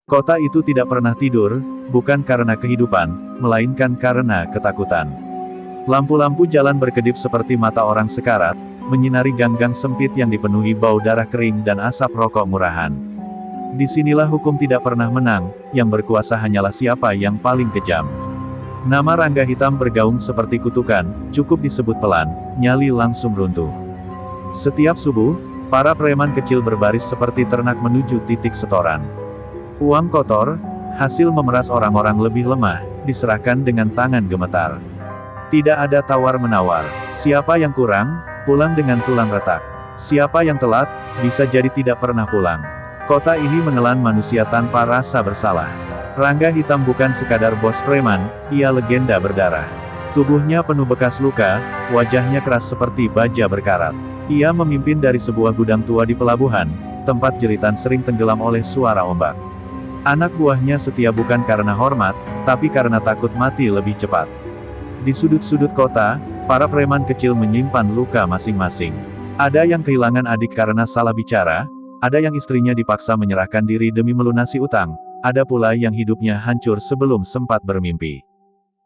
Kota itu tidak pernah tidur, bukan karena kehidupan, melainkan karena ketakutan. Lampu-lampu jalan berkedip seperti mata orang sekarat, menyinari gang-gang sempit yang dipenuhi bau darah kering dan asap rokok murahan. Disinilah hukum tidak pernah menang, yang berkuasa hanyalah siapa yang paling kejam. Nama Rangga Hitam bergaung seperti kutukan, cukup disebut pelan, nyali langsung runtuh. Setiap subuh, para preman kecil berbaris seperti ternak menuju titik setoran. Uang kotor, hasil memeras orang-orang lebih lemah, diserahkan dengan tangan gemetar. Tidak ada tawar-menawar. Siapa yang kurang, pulang dengan tulang retak. Siapa yang telat, bisa jadi tidak pernah pulang. Kota ini menelan manusia tanpa rasa bersalah. Rangga Hitam bukan sekadar bos preman, ia legenda berdarah. Tubuhnya penuh bekas luka, wajahnya keras seperti baja berkarat. Ia memimpin dari sebuah gudang tua di pelabuhan, tempat jeritan sering tenggelam oleh suara ombak. Anak buahnya setia bukan karena hormat, tapi karena takut mati lebih cepat. Di sudut-sudut kota, para preman kecil menyimpan luka masing-masing. Ada yang kehilangan adik karena salah bicara, ada yang istrinya dipaksa menyerahkan diri demi melunasi utang, ada pula yang hidupnya hancur sebelum sempat bermimpi.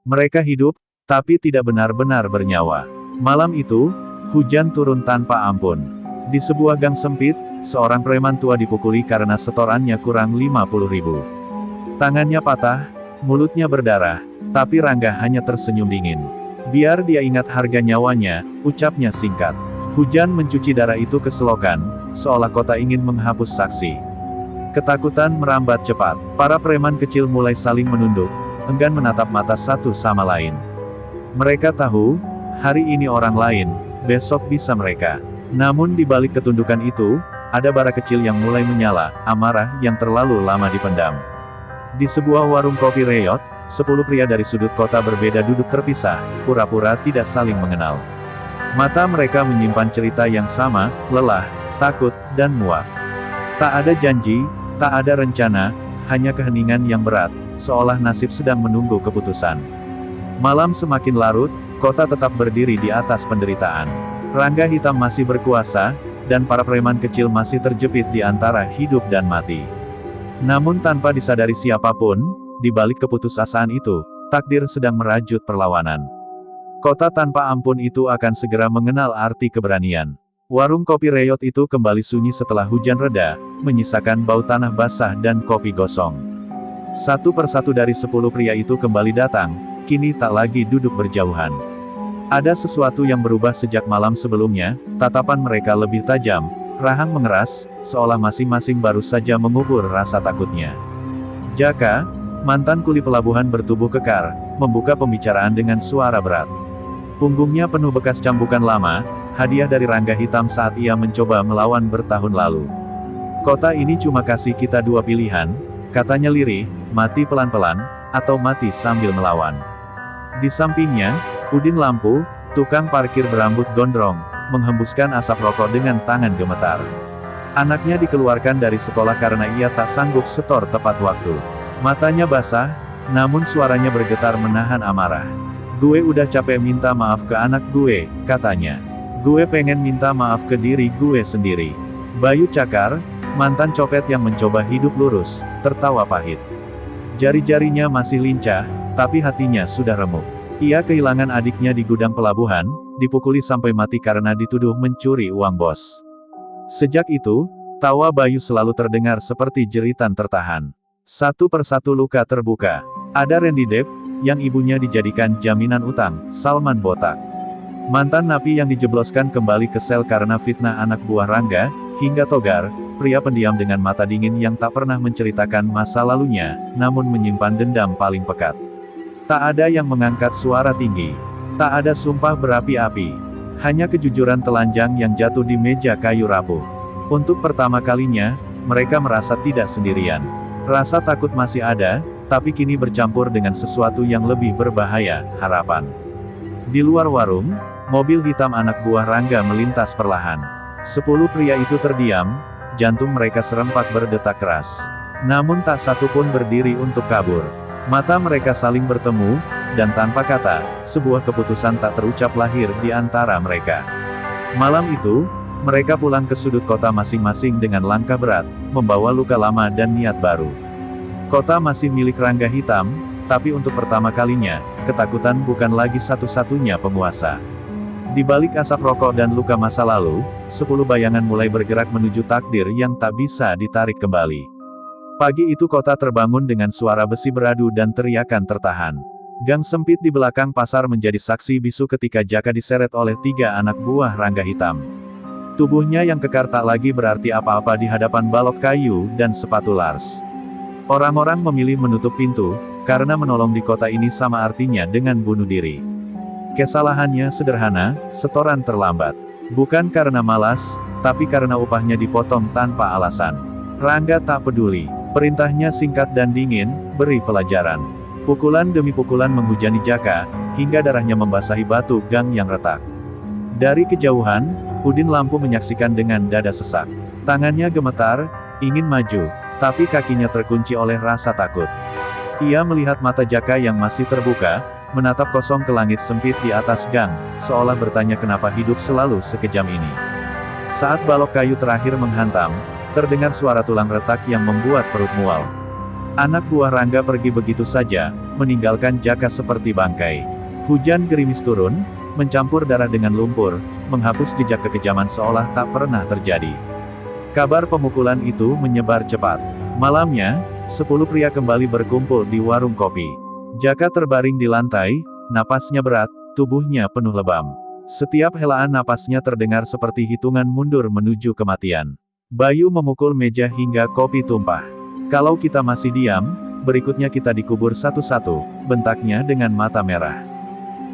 Mereka hidup, tapi tidak benar-benar bernyawa. Malam itu, hujan turun tanpa ampun. Di sebuah gang sempit, seorang preman tua dipukuli karena setorannya kurang 50.000. Tangannya patah, mulutnya berdarah, tapi Rangga hanya tersenyum dingin. Biar dia ingat harga nyawanya, ucapnya singkat. Hujan mencuci darah itu ke selokan, seolah kota ingin menghapus saksi. Ketakutan merambat cepat. Para preman kecil mulai saling menunduk, enggan menatap mata satu sama lain. Mereka tahu, hari ini orang lain, besok bisa mereka. Namun di balik ketundukan itu, ada bara kecil yang mulai menyala, amarah yang terlalu lama dipendam. Di sebuah warung kopi reot, 10 pria dari sudut kota berbeda duduk terpisah, pura-pura tidak saling mengenal. Mata mereka menyimpan cerita yang sama, lelah, takut, dan muak. Tak ada janji, tak ada rencana, hanya keheningan yang berat, seolah nasib sedang menunggu keputusan. Malam semakin larut, kota tetap berdiri di atas penderitaan. Rangga Hitam masih berkuasa, dan para preman kecil masih terjepit di antara hidup dan mati. Namun tanpa disadari siapapun, di balik keputusasaan itu, takdir sedang merajut perlawanan. Kota tanpa ampun itu akan segera mengenal arti keberanian. Warung kopi reot itu kembali sunyi setelah hujan reda, menyisakan bau tanah basah dan kopi gosong. Satu persatu dari 10 pria itu kembali datang, kini tak lagi duduk berjauhan. Ada sesuatu yang berubah sejak malam sebelumnya, tatapan mereka lebih tajam, rahang mengeras, seolah masing-masing baru saja mengubur rasa takutnya. Jaka, mantan kuli pelabuhan bertubuh kekar, membuka pembicaraan dengan suara berat. Punggungnya penuh bekas cambukan lama, hadiah dari Rangga Hitam saat ia mencoba melawan bertahun lalu. Kota ini cuma kasih kita 2 pilihan, katanya lirih, mati pelan-pelan, atau mati sambil melawan. Di sampingnya, Udin Lampu, tukang parkir berambut gondrong, menghembuskan asap rokok dengan tangan gemetar. Anaknya dikeluarkan dari sekolah karena ia tak sanggup setor tepat waktu. Matanya basah, namun suaranya bergetar menahan amarah. Gue udah capek minta maaf ke anak gue, katanya. Gue pengen minta maaf ke diri gue sendiri. Bayu Cakar, mantan copet yang mencoba hidup lurus, tertawa pahit. Jari-jarinya masih lincah, tapi hatinya sudah remuk. Ia kehilangan adiknya di gudang pelabuhan, dipukuli sampai mati karena dituduh mencuri uang bos. Sejak itu, tawa Bayu selalu terdengar seperti jeritan tertahan. Satu persatu luka terbuka. Ada Randy Depp, yang ibunya dijadikan jaminan utang, Salman Botak. Mantan napi yang dijebloskan kembali ke sel karena fitnah anak buah Rangga, hingga Togar, pria pendiam dengan mata dingin yang tak pernah menceritakan masa lalunya, namun menyimpan dendam paling pekat. Tak ada yang mengangkat suara tinggi. Tak ada sumpah berapi-api. Hanya kejujuran telanjang yang jatuh di meja kayu rapuh. Untuk pertama kalinya, mereka merasa tidak sendirian. Rasa takut masih ada, tapi kini bercampur dengan sesuatu yang lebih berbahaya, harapan. Di luar warung, mobil hitam anak buah Rangga melintas perlahan. 10 pria itu terdiam, jantung mereka serempak berdetak keras. Namun tak satu pun berdiri untuk kabur. Mata mereka saling bertemu, dan tanpa kata, sebuah keputusan tak terucap lahir di antara mereka. Malam itu, mereka pulang ke sudut kota masing-masing dengan langkah berat, membawa luka lama dan niat baru. Kota masih milik Rangga Hitam, tapi untuk pertama kalinya, ketakutan bukan lagi satu-satunya penguasa. Di balik asap rokok dan luka masa lalu, 10 bayangan mulai bergerak menuju takdir yang tak bisa ditarik kembali. Pagi itu kota terbangun dengan suara besi beradu dan teriakan tertahan. Gang sempit di belakang pasar menjadi saksi bisu ketika Jaka diseret oleh 3 anak buah Rangga Hitam. Tubuhnya yang kekar tak lagi berarti apa-apa di hadapan balok kayu dan sepatu Lars. Orang-orang memilih menutup pintu, karena menolong di kota ini sama artinya dengan bunuh diri. Kesalahannya sederhana, setoran terlambat. Bukan karena malas, tapi karena upahnya dipotong tanpa alasan. Rangga tak peduli. Perintahnya singkat dan dingin, beri pelajaran. Pukulan demi pukulan menghujani Jaka, hingga darahnya membasahi batu gang yang retak. Dari kejauhan, Udin Lampu menyaksikan dengan dada sesak. Tangannya gemetar, ingin maju, tapi kakinya terkunci oleh rasa takut. Ia melihat mata Jaka yang masih terbuka, menatap kosong ke langit sempit di atas gang, seolah bertanya kenapa hidup selalu sekejam ini. Saat balok kayu terakhir menghantam, terdengar suara tulang retak yang membuat perut mual. Anak buah Rangga pergi begitu saja, meninggalkan Jaka seperti bangkai. Hujan gerimis turun, mencampur darah dengan lumpur, menghapus jejak kekejaman seolah tak pernah terjadi. Kabar pemukulan itu menyebar cepat. Malamnya, 10 pria kembali berkumpul di warung kopi. Jaka terbaring di lantai, napasnya berat, tubuhnya penuh lebam. Setiap helaan napasnya terdengar seperti hitungan mundur menuju kematian. Bayu memukul meja hingga kopi tumpah. Kalau kita masih diam, berikutnya kita dikubur satu-satu, bentaknya dengan mata merah.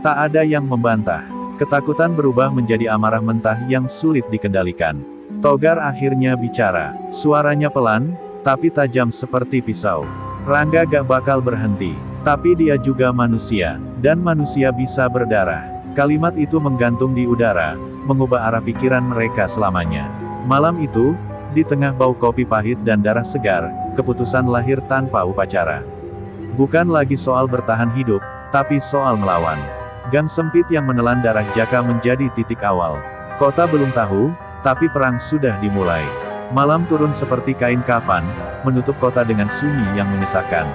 Tak ada yang membantah. Ketakutan berubah menjadi amarah mentah yang sulit dikendalikan. Togar akhirnya bicara. Suaranya pelan, tapi tajam seperti pisau. Rangga gak bakal berhenti. Tapi dia juga manusia, dan manusia bisa berdarah. Kalimat itu menggantung di udara, mengubah arah pikiran mereka selamanya. Malam itu, di tengah bau kopi pahit dan darah segar, keputusan lahir tanpa upacara. Bukan lagi soal bertahan hidup, tapi soal melawan. Gang sempit yang menelan darah Jaka menjadi titik awal. Kota belum tahu, tapi perang sudah dimulai. Malam turun seperti kain kafan, menutup kota dengan sunyi yang menyesakan.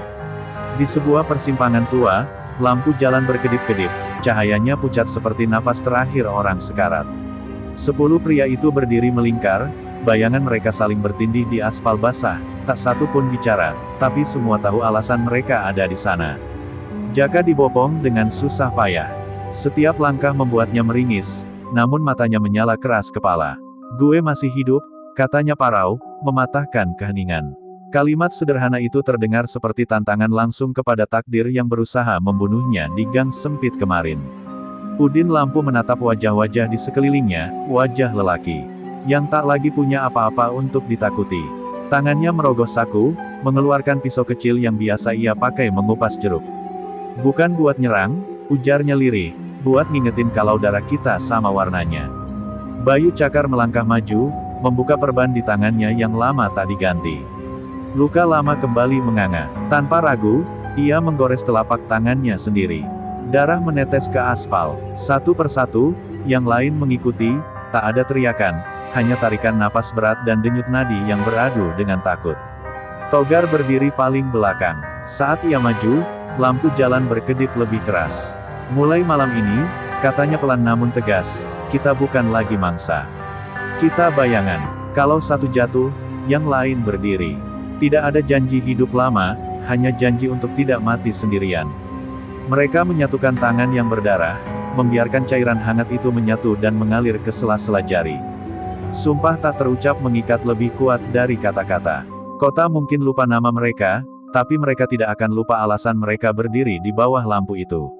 Di sebuah persimpangan tua, lampu jalan berkedip-kedip, cahayanya pucat seperti napas terakhir orang sekarat. 10 pria itu berdiri melingkar, bayangan mereka saling bertindih di aspal basah, tak satu pun bicara, tapi semua tahu alasan mereka ada di sana. Jaka dibopong dengan susah payah. Setiap langkah membuatnya meringis, namun matanya menyala keras kepala. "Gue masih hidup," katanya parau, mematahkan keheningan. Kalimat sederhana itu terdengar seperti tantangan langsung kepada takdir yang berusaha membunuhnya di gang sempit kemarin. Udin Lampu menatap wajah-wajah di sekelilingnya, wajah lelaki yang tak lagi punya apa-apa untuk ditakuti. Tangannya merogoh saku, mengeluarkan pisau kecil yang biasa ia pakai mengupas jeruk. "Bukan buat nyerang," ujarnya lirih, "buat ngingetin kalau darah kita sama warnanya." Bayu Cakar melangkah maju, membuka perban di tangannya yang lama tak diganti. Luka lama kembali menganga. Tanpa ragu, ia menggores telapak tangannya sendiri. Darah menetes ke aspal. Satu persatu, yang lain mengikuti, tak ada teriakan, hanya tarikan napas berat dan denyut nadi yang beradu dengan takut. Togar berdiri paling belakang. Saat ia maju, lampu jalan berkedip lebih keras. "Mulai malam ini," katanya pelan namun tegas, "kita bukan lagi mangsa. Kita bayangan. Kalau satu jatuh, yang lain berdiri." Tidak ada janji hidup lama, hanya janji untuk tidak mati sendirian. Mereka menyatukan tangan yang berdarah, membiarkan cairan hangat itu menyatu dan mengalir ke sela-sela jari. Sumpah tak terucap mengikat lebih kuat dari kata-kata. Kota mungkin lupa nama mereka, tapi mereka tidak akan lupa alasan mereka berdiri di bawah lampu itu.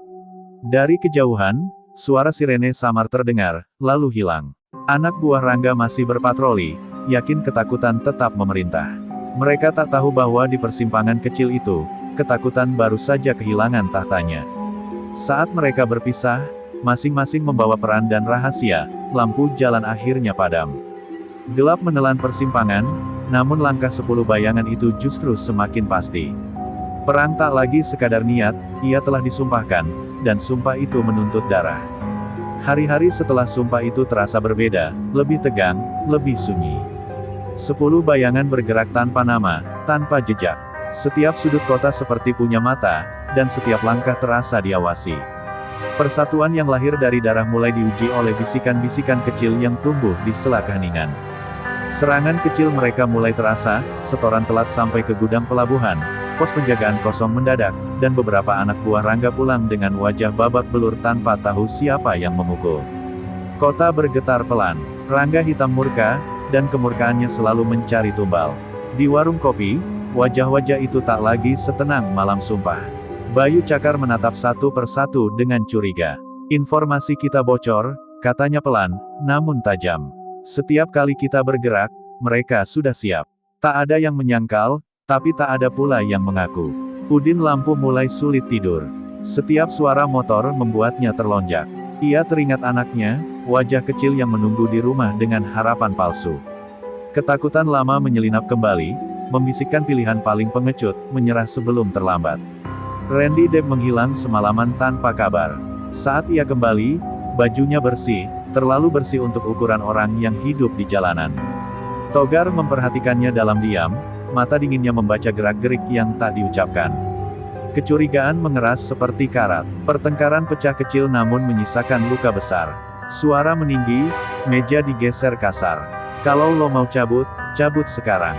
Dari kejauhan, suara sirene samar terdengar, lalu hilang. Anak buah Rangga masih berpatroli, yakin ketakutan tetap memerintah. Mereka tak tahu bahwa di persimpangan kecil itu, ketakutan baru saja kehilangan tahtanya. Saat mereka berpisah, masing-masing membawa peran dan rahasia, lampu jalan akhirnya padam. Gelap menelan persimpangan, namun langkah 10 bayangan itu justru semakin pasti. Perang tak lagi sekadar niat, ia telah disumpahkan, dan sumpah itu menuntut darah. Hari-hari setelah sumpah itu terasa berbeda, lebih tegang, lebih sunyi. 10 bayangan bergerak tanpa nama, tanpa jejak. Setiap sudut kota seperti punya mata, dan setiap langkah terasa diawasi. Persatuan yang lahir dari darah mulai diuji oleh bisikan-bisikan kecil yang tumbuh di sela keheningan. Serangan kecil mereka mulai terasa, setoran telat sampai ke gudang pelabuhan, pos penjagaan kosong mendadak, dan beberapa anak buah Rangga pulang dengan wajah babak belur tanpa tahu siapa yang memukul. Kota bergetar pelan. Rangga hitam murka, dan kemurkaannya selalu mencari tumbal. Di warung kopi, wajah-wajah itu tak lagi setenang malam sumpah. Bayu Cakar menatap satu persatu dengan curiga. Informasi kita bocor, katanya pelan, namun tajam. Setiap kali kita bergerak, mereka sudah siap. Tak ada yang menyangkal, tapi tak ada pula yang mengaku. Udin Lampu mulai sulit tidur. Setiap suara motor membuatnya terlonjak. Ia teringat anaknya, wajah kecil yang menunggu di rumah dengan harapan palsu. Ketakutan lama menyelinap kembali, membisikkan pilihan paling pengecut, menyerah sebelum terlambat. Randy Depp menghilang semalaman tanpa kabar. Saat ia kembali, bajunya bersih, terlalu bersih untuk ukuran orang yang hidup di jalanan. Togar memperhatikannya dalam diam, mata dinginnya membaca gerak-gerik yang tak diucapkan. Kecurigaan mengeras seperti karat. Pertengkaran pecah kecil namun menyisakan luka besar. Suara meninggi, meja digeser kasar. Kalau lo mau cabut, cabut sekarang.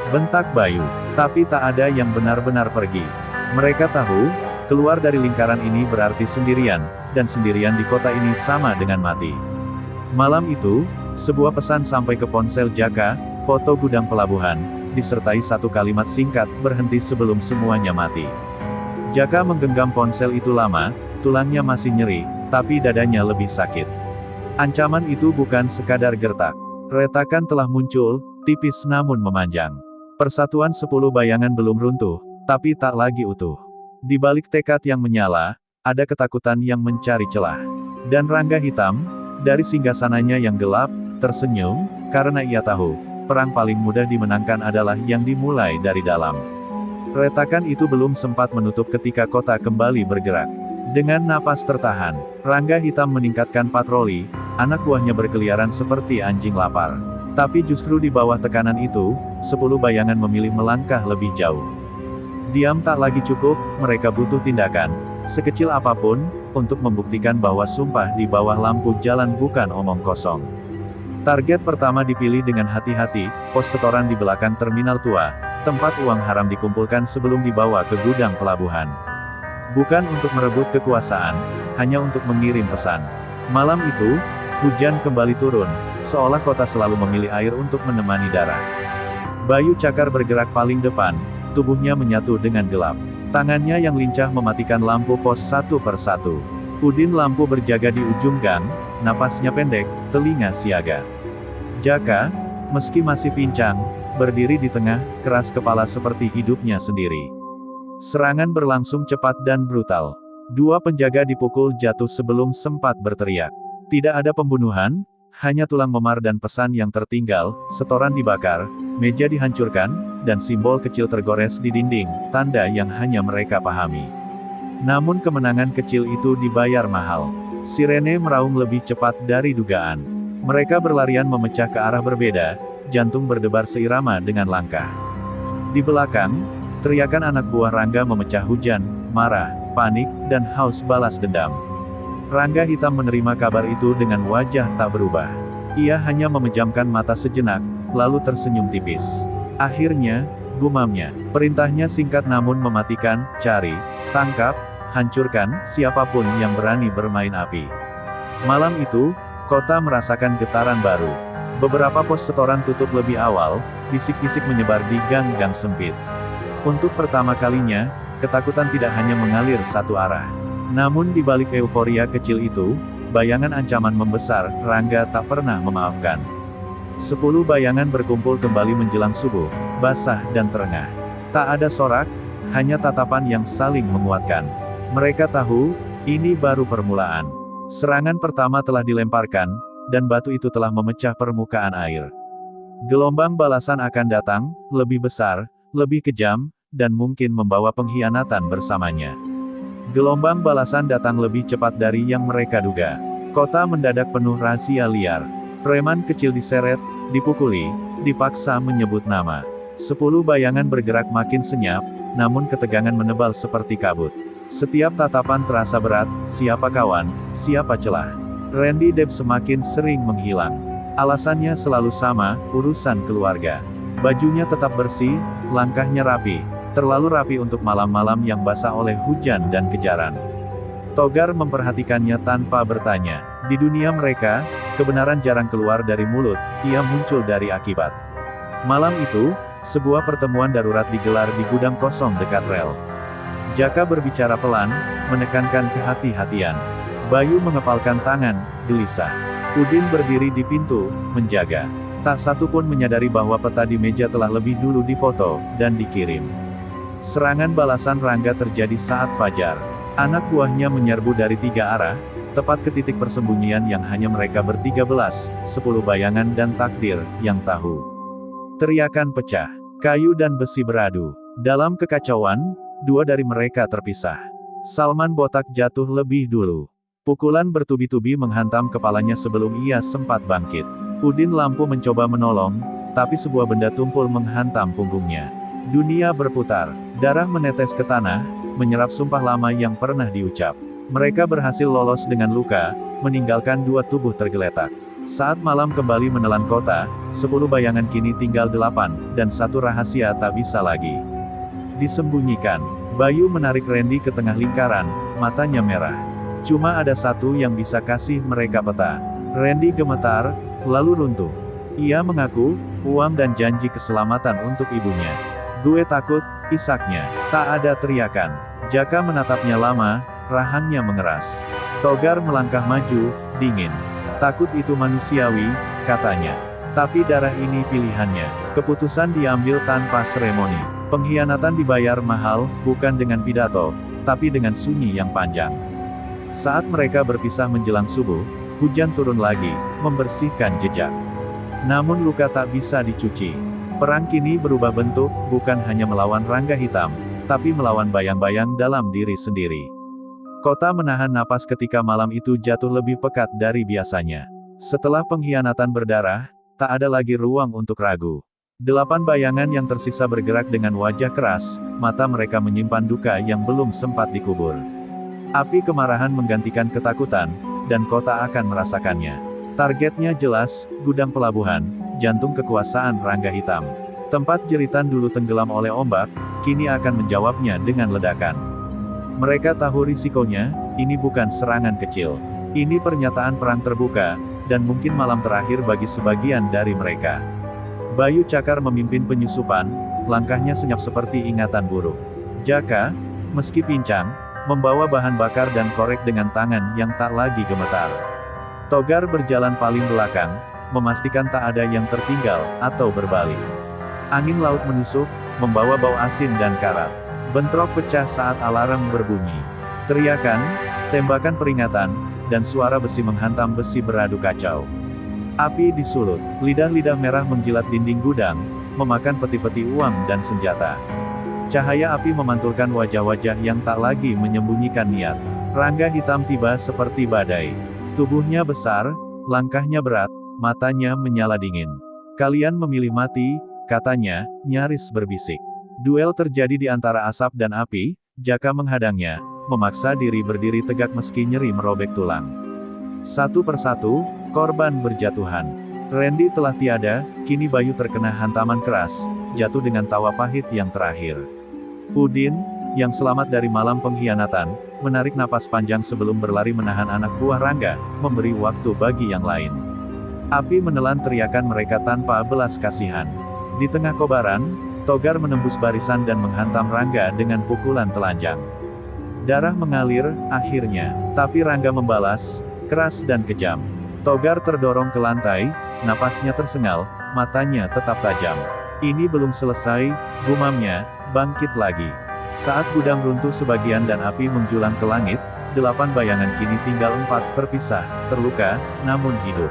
Bentak Bayu. Tapi tak ada yang benar-benar pergi. Mereka tahu, keluar dari lingkaran ini berarti sendirian, dan sendirian di kota ini sama dengan mati. Malam itu, sebuah pesan sampai ke ponsel Jaka, foto gudang pelabuhan, disertai satu kalimat singkat, berhenti sebelum semuanya mati. Jaka menggenggam ponsel itu lama, tulangnya masih nyeri, tapi dadanya lebih sakit. Ancaman itu bukan sekadar gertak. Retakan telah muncul, tipis namun memanjang. Persatuan 10 bayangan belum runtuh, tapi tak lagi utuh. Di balik tekad yang menyala, ada ketakutan yang mencari celah. Dan Rangga Hitam, dari singgasananya yang gelap, tersenyum, karena ia tahu, perang paling mudah dimenangkan adalah yang dimulai dari dalam. Retakan itu belum sempat menutup ketika kota kembali bergerak. Dengan napas tertahan, Rangga Hitam meningkatkan patroli, anak buahnya berkeliaran seperti anjing lapar. Tapi justru di bawah tekanan itu, 10 bayangan memilih melangkah lebih jauh. Diam tak lagi cukup, mereka butuh tindakan, sekecil apapun, untuk membuktikan bahwa sumpah di bawah lampu jalan bukan omong kosong. Target pertama dipilih dengan hati-hati, pos setoran di belakang terminal tua, tempat uang haram dikumpulkan sebelum dibawa ke gudang pelabuhan. Bukan untuk merebut kekuasaan, hanya untuk mengirim pesan. Malam itu, hujan kembali turun, seolah kota selalu memilih air untuk menemani darah. Bayu Cakar bergerak paling depan, tubuhnya menyatu dengan gelap. Tangannya yang lincah mematikan lampu pos satu persatu. Udin Lampu berjaga di ujung gang, napasnya pendek, telinga siaga. Jaka, meski masih pincang, berdiri di tengah, keras kepala seperti hidupnya sendiri. Serangan berlangsung cepat dan brutal. 2 penjaga dipukul jatuh sebelum sempat berteriak. Tidak ada pembunuhan, hanya tulang memar dan pesan yang tertinggal, setoran dibakar, meja dihancurkan, dan simbol kecil tergores di dinding, tanda yang hanya mereka pahami. Namun kemenangan kecil itu dibayar mahal. Sirene meraung lebih cepat dari dugaan. Mereka berlarian memecah ke arah berbeda, jantung berdebar seirama dengan langkah. Di belakang, teriakan anak buah Rangga memecah hujan, marah, panik, dan haus balas dendam. Rangga Hitam menerima kabar itu dengan wajah tak berubah. Ia hanya memejamkan mata sejenak, lalu tersenyum tipis. Akhirnya, gumamnya, perintahnya singkat namun mematikan, cari, tangkap, hancurkan, siapapun yang berani bermain api. Malam itu, kota merasakan getaran baru. Beberapa pos setoran tutup lebih awal, bisik-bisik menyebar di gang-gang sempit. Untuk pertama kalinya, ketakutan tidak hanya mengalir satu arah. Namun di balik euforia kecil itu, bayangan ancaman membesar, Rangga tak pernah memaafkan. 10 bayangan berkumpul kembali menjelang subuh, basah dan terengah. Tak ada sorak, hanya tatapan yang saling menguatkan. Mereka tahu, ini baru permulaan. Serangan pertama telah dilemparkan, dan batu itu telah memecah permukaan air. Gelombang balasan akan datang, lebih besar, lebih kejam, dan mungkin membawa pengkhianatan bersamanya. Gelombang balasan datang lebih cepat dari yang mereka duga. Kota mendadak penuh rahasia liar. Preman kecil diseret, dipukuli, dipaksa menyebut nama. 10 bayangan bergerak makin senyap, namun ketegangan menebal seperti kabut. Setiap tatapan terasa berat, siapa kawan, siapa celah. Randy Depp semakin sering menghilang. Alasannya selalu sama, urusan keluarga. Bajunya tetap bersih, langkahnya rapi. Terlalu rapi untuk malam-malam yang basah oleh hujan dan kejaran. Togar memperhatikannya tanpa bertanya. Di dunia mereka, kebenaran jarang keluar dari mulut, ia muncul dari akibat. Malam itu, sebuah pertemuan darurat digelar di gudang kosong dekat rel. Jaka berbicara pelan, menekankan kehati-hatian. Bayu mengepalkan tangan, gelisah. Udin berdiri di pintu, menjaga. Tak satu pun menyadari bahwa peta di meja telah lebih dulu difoto, dan dikirim. Serangan balasan Rangga terjadi saat fajar. Anak buahnya menyerbu dari 3 arah, tepat ke titik persembunyian yang hanya mereka ber-13, 10 bayangan dan takdir, yang tahu. Teriakan pecah. Kayu dan besi beradu. Dalam kekacauan, 2 dari mereka terpisah. Salman botak jatuh lebih dulu. Pukulan bertubi-tubi menghantam kepalanya sebelum ia sempat bangkit. Udin lampu mencoba menolong, tapi sebuah benda tumpul menghantam punggungnya. Dunia berputar. Darah menetes ke tanah, menyerap sumpah lama yang pernah diucap. Mereka berhasil lolos dengan luka, meninggalkan 2 tubuh tergeletak. Saat malam kembali menelan kota, 10 bayangan kini tinggal 8, dan 1 rahasia tak bisa lagi disembunyikan. Bayu menarik Randy ke tengah lingkaran, matanya merah. Cuma ada satu yang bisa kasih mereka peta. Randy gemetar, lalu runtuh. Ia mengaku, uang dan janji keselamatan untuk ibunya. Gue takut, isaknya. Tak ada teriakan. Jaka menatapnya lama, rahangnya mengeras. Togar melangkah maju, dingin. Takut itu manusiawi, katanya. Tapi darah ini pilihannya. Keputusan diambil tanpa seremoni. Pengkhianatan dibayar mahal, bukan dengan pidato, tapi dengan sunyi yang panjang. Saat mereka berpisah menjelang subuh, hujan turun lagi, membersihkan jejak. Namun luka tak bisa dicuci. Perang kini berubah bentuk, bukan hanya melawan Rangga Hitam, tapi melawan bayang-bayang dalam diri sendiri. Kota menahan napas ketika malam itu jatuh lebih pekat dari biasanya. Setelah pengkhianatan berdarah, tak ada lagi ruang untuk ragu. 8 bayangan yang tersisa bergerak dengan wajah keras, mata mereka menyimpan duka yang belum sempat dikubur. Api kemarahan menggantikan ketakutan, dan kota akan merasakannya. Targetnya jelas, gudang pelabuhan, jantung kekuasaan Rangga Hitam. Tempat jeritan dulu tenggelam oleh ombak, kini akan menjawabnya dengan ledakan. Mereka tahu risikonya, ini bukan serangan kecil. Ini pernyataan perang terbuka, dan mungkin malam terakhir bagi sebagian dari mereka. Bayu Cakar memimpin penyusupan, langkahnya senyap seperti ingatan buruk. Jaka, meski pincang, membawa bahan bakar dan korek dengan tangan yang tak lagi gemetar. Togar berjalan paling belakang, memastikan tak ada yang tertinggal, atau berbalik. Angin laut menusuk, membawa bau asin dan karat. Bentrok pecah saat alarm berbunyi. Teriakan, tembakan peringatan, dan suara besi menghantam besi beradu kacau. Api disulut, lidah-lidah merah menjilat dinding gudang, memakan peti-peti uang dan senjata. Cahaya api memantulkan wajah-wajah yang tak lagi menyembunyikan niat. Rangga Hitam tiba seperti badai. Tubuhnya besar, langkahnya berat, matanya menyala dingin. Kalian memilih mati, katanya, nyaris berbisik. Duel terjadi di antara asap dan api, Jaka menghadangnya, memaksa diri berdiri tegak meski nyeri merobek tulang. Satu persatu, korban berjatuhan. Randy telah tiada, kini Bayu terkena hantaman keras, jatuh dengan tawa pahit yang terakhir. Udin, yang selamat dari malam pengkhianatan, menarik napas panjang sebelum berlari menahan anak buah Rangga, memberi waktu bagi yang lain. Api menelan teriakan mereka tanpa belas kasihan. Di tengah kobaran, Togar menembus barisan dan menghantam Rangga dengan pukulan telanjang. Darah mengalir, akhirnya, tapi Rangga membalas, keras dan kejam. Togar terdorong ke lantai, napasnya tersengal, matanya tetap tajam. Ini belum selesai, gumamnya, bangkit lagi. Saat gudang runtuh sebagian dan api menjulang ke langit, 8 bayangan kini tinggal 4 terpisah, terluka, namun hidup.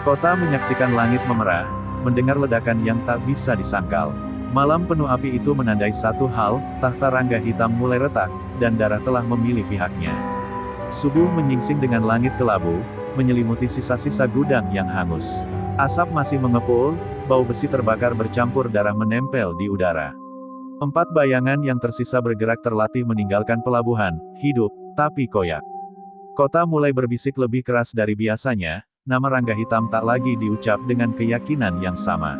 Kota menyaksikan langit memerah, mendengar ledakan yang tak bisa disangkal. Malam penuh api itu menandai satu hal, tahta Rangga Hitam mulai retak, dan darah telah memilih pihaknya. Subuh menyingsing dengan langit kelabu, menyelimuti sisa-sisa gudang yang hangus. Asap masih mengepul, bau besi terbakar bercampur darah menempel di udara. 4 bayangan yang tersisa bergerak terlatih meninggalkan pelabuhan, hidup, tapi koyak. Kota mulai berbisik lebih keras dari biasanya, nama Rangga Hitam tak lagi diucap dengan keyakinan yang sama.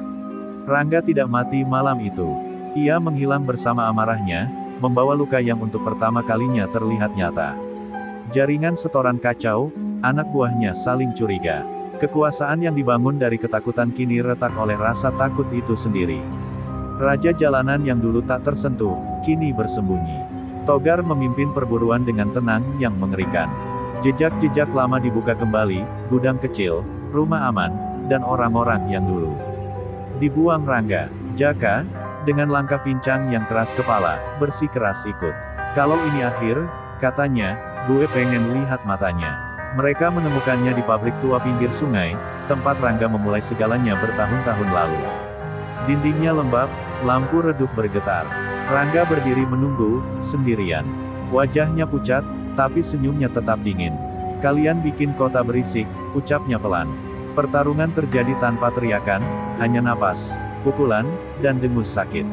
Rangga tidak mati malam itu. Ia menghilang bersama amarahnya, membawa luka yang untuk pertama kalinya terlihat nyata. Jaringan setoran kacau, anak buahnya saling curiga. Kekuasaan yang dibangun dari ketakutan kini retak oleh rasa takut itu sendiri. Raja jalanan yang dulu tak tersentuh, kini bersembunyi. Togar memimpin perburuan dengan tenang yang mengerikan. Jejak-jejak lama dibuka kembali, gudang kecil, rumah aman, dan orang-orang yang dulu dibuang Rangga. Jaka, dengan langkah pincang yang keras kepala, bersikeras ikut. Kalau ini akhir, katanya, gue pengen lihat matanya. Mereka menemukannya di pabrik tua pinggir sungai, tempat Rangga memulai segalanya bertahun-tahun lalu. Dindingnya lembab, lampu redup bergetar. Rangga berdiri menunggu, sendirian. Wajahnya pucat, tapi senyumnya tetap dingin. Kalian bikin kota berisik, ucapnya pelan. Pertarungan terjadi tanpa teriakan, hanya napas, pukulan, dan dengus sakit.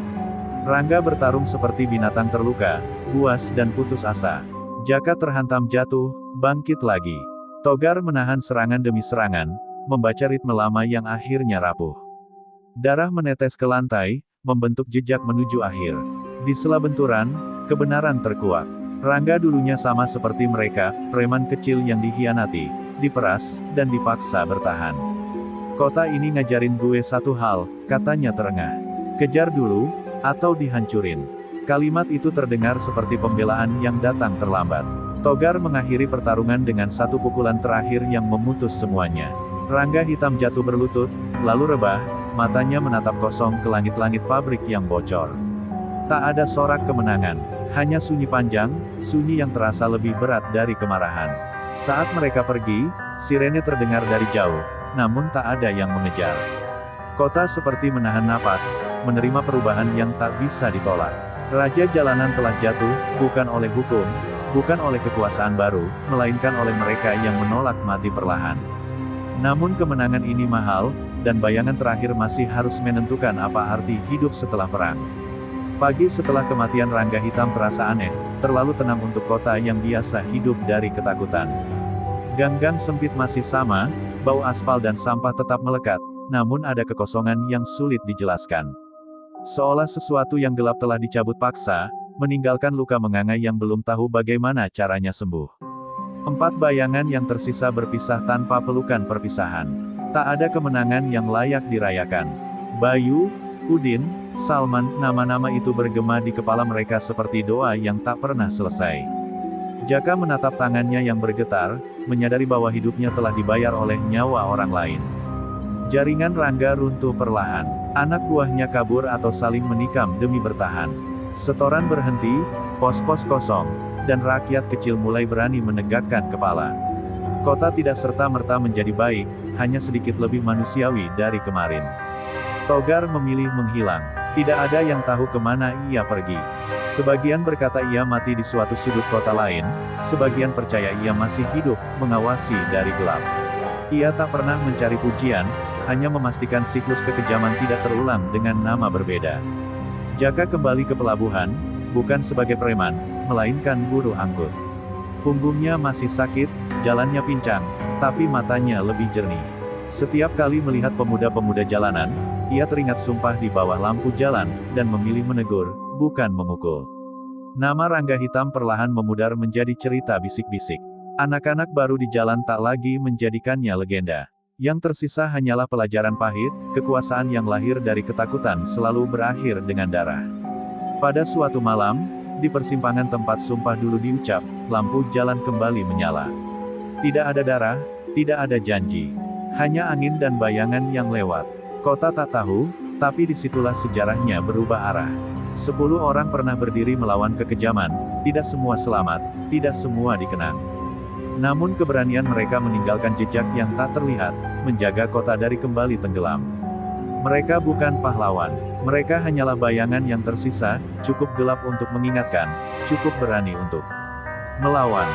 Rangga bertarung seperti binatang terluka, buas dan putus asa. Jaka terhantam jatuh, bangkit lagi. Togar menahan serangan demi serangan, membaca ritme lama yang akhirnya rapuh. Darah menetes ke lantai, membentuk jejak menuju akhir. Di sela benturan, kebenaran terkuak. Rangga dulunya sama seperti mereka, preman kecil yang dikhianati, diperas, dan dipaksa bertahan. Kota ini ngajarin gue satu hal, katanya terengah. Kejar dulu, atau dihancurin. Kalimat itu terdengar seperti pembelaan yang datang terlambat. Togar mengakhiri pertarungan dengan satu pukulan terakhir yang memutus semuanya. Rangga Hitam jatuh berlutut, lalu rebah, matanya menatap kosong ke langit-langit pabrik yang bocor. Tak ada sorak kemenangan, hanya sunyi panjang, sunyi yang terasa lebih berat dari kemarahan. Saat mereka pergi, sirene terdengar dari jauh, namun tak ada yang mengejar. Kota seperti menahan napas, menerima perubahan yang tak bisa ditolak. Raja jalanan telah jatuh, bukan oleh hukum, bukan oleh kekuasaan baru, melainkan oleh mereka yang menolak mati perlahan. Namun kemenangan ini mahal, dan bayangan terakhir masih harus menentukan apa arti hidup setelah perang. Pagi setelah kematian Rangga Hitam terasa aneh, terlalu tenang untuk kota yang biasa hidup dari ketakutan. Gang-gang sempit masih sama, bau aspal dan sampah tetap melekat, namun ada kekosongan yang sulit dijelaskan. Seolah sesuatu yang gelap telah dicabut paksa, meninggalkan luka menganga yang belum tahu bagaimana caranya sembuh. 4 bayangan yang tersisa berpisah tanpa pelukan perpisahan. Tak ada kemenangan yang layak dirayakan. Bayu, Udin, Salman, nama-nama itu bergema di kepala mereka seperti doa yang tak pernah selesai. Jaka menatap tangannya yang bergetar, menyadari bahwa hidupnya telah dibayar oleh nyawa orang lain. Jaringan Rangga runtuh perlahan. Anak buahnya kabur atau saling menikam demi bertahan. Setoran berhenti, pos-pos kosong, dan rakyat kecil mulai berani menegakkan kepala. Kota tidak serta-merta menjadi baik, hanya sedikit lebih manusiawi dari kemarin. Togar memilih menghilang. Tidak ada yang tahu kemana ia pergi. Sebagian berkata ia mati di suatu sudut kota lain, sebagian percaya ia masih hidup, mengawasi dari gelap. Ia tak pernah mencari pujian, hanya memastikan siklus kekejaman tidak terulang dengan nama berbeda. Jaka kembali ke pelabuhan, bukan sebagai preman, melainkan buruh angkut. Punggungnya masih sakit, jalannya pincang, tapi matanya lebih jernih. Setiap kali melihat pemuda-pemuda jalanan, ia teringat sumpah di bawah lampu jalan, dan memilih menegur, bukan memukul. Nama Rangga Hitam perlahan memudar menjadi cerita bisik-bisik. Anak-anak baru di jalan tak lagi menjadikannya legenda. Yang tersisa hanyalah pelajaran pahit, kekuasaan yang lahir dari ketakutan selalu berakhir dengan darah. Pada suatu malam, di persimpangan tempat sumpah dulu diucap, lampu jalan kembali menyala. Tidak ada darah, tidak ada janji. Hanya angin dan bayangan yang lewat. Kota tak tahu, tapi disitulah sejarahnya berubah arah. 10 orang pernah berdiri melawan kekejaman, tidak semua selamat, tidak semua dikenang. Namun keberanian mereka meninggalkan jejak yang tak terlihat, menjaga kota dari kembali tenggelam. Mereka bukan pahlawan, mereka hanyalah bayangan yang tersisa, cukup gelap untuk mengingatkan, cukup berani untuk melawan.